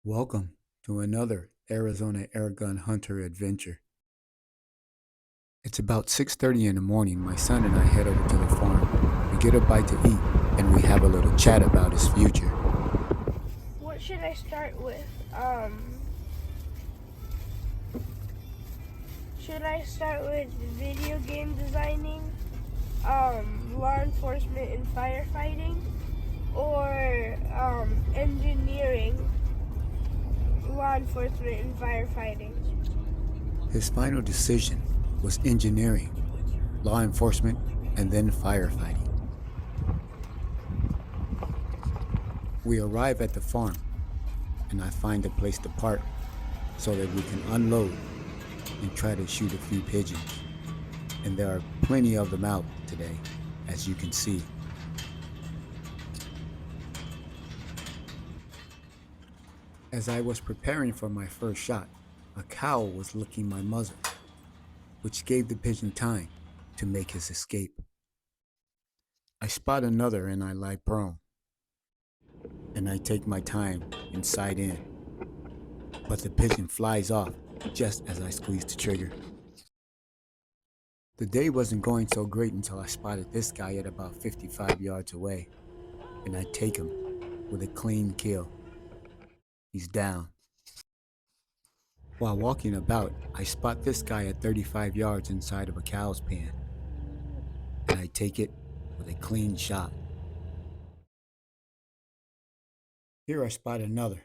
Welcome to another Arizona Airgun Hunter adventure. It's about 6:30 in the morning. My son and I head over to the farm. We get a bite to eat and we have a little chat about his future. What should I start with? Should I start with video game designing, law enforcement and firefighting, or engineering, law enforcement and firefighting? His final decision was engineering, law enforcement, and then firefighting. We arrive at the farm and I find a place to park so that we can unload and try to shoot a few pigeons. And there are plenty of them out today, as you can see. As I was preparing for my first shot, a cow was licking my muzzle, which gave the pigeon time to make his escape. I spot another and I lie prone, and I take my time and sight in, but the pigeon flies off just as I squeeze the trigger. The day wasn't going so great until I spotted this guy at about 55 yards away, and I take him with a clean kill. He's down. While walking about, I spot this guy at 35 yards inside of a cow's pen, and I take it with a clean shot. Here I spot another.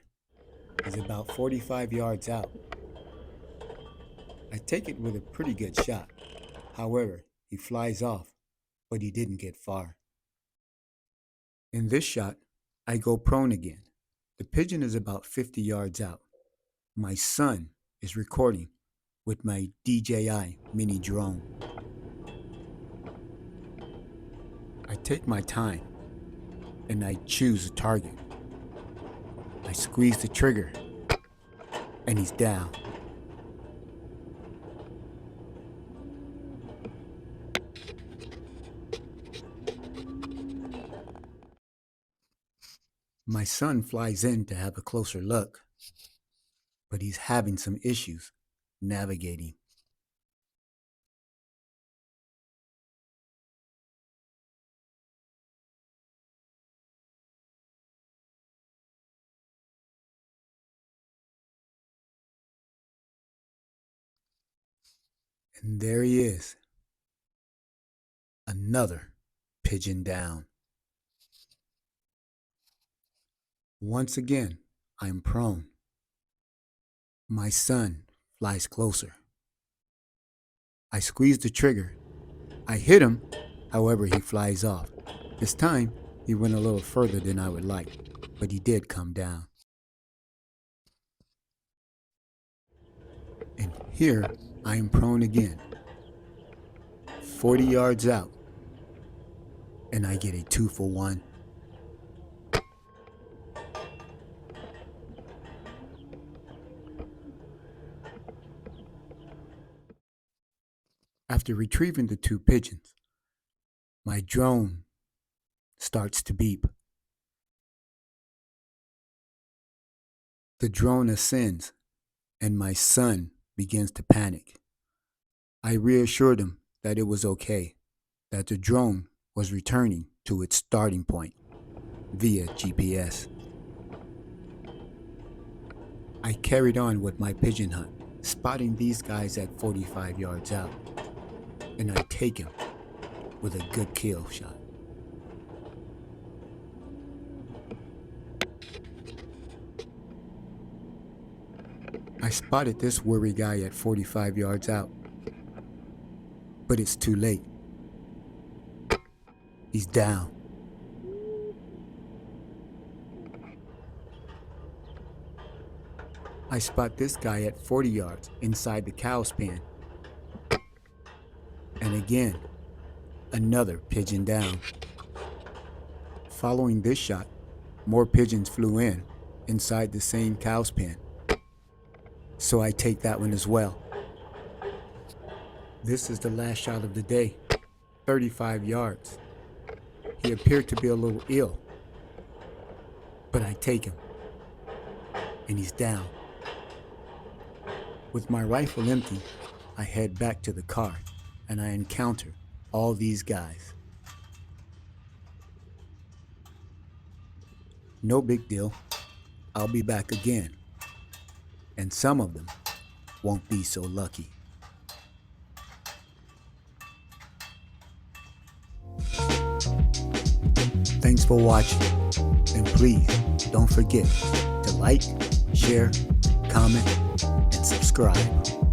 He's about 45 yards out. I take it with a pretty good shot. However, he flies off, but he didn't get far. In this shot, I go prone again. The pigeon is about 50 yards out. My son is recording with my DJI mini drone. I take my time and I choose a target. I squeeze the trigger and he's down. My son flies in to have a closer look, but he's having some issues navigating. And there he is. Another pigeon down. Once again, I'm prone. My son flies closer. I squeeze the trigger. I hit him, however he flies off. This time, he went a little further than I would like, but he did come down. And here, I am prone again. 40 yards out, and I get a 2-for-1. After retrieving the two pigeons, my drone starts to beep. The drone ascends, and my son begins to panic. I reassured him that it was okay, that the drone was returning to its starting point via GPS. I carried on with my pigeon hunt, spotting these guys at 45 yards out, and I take him with a good kill shot. I spotted this worry guy at 45 yards out, but it's too late. He's down. I spot this guy at 40 yards inside the cow's pen. And again, another pigeon down. Following this shot, more pigeons flew in inside the same cow's pen. So I take that one as well. This is the last shot of the day, 35 yards. He appeared to be a little ill, but I take him. and he's down. With my rifle empty, I head back to the car and I encounter all these guys. No big deal. I'll be back again. And some of them won't be so lucky. Thanks for watching, and please don't forget to like, share, comment, and subscribe.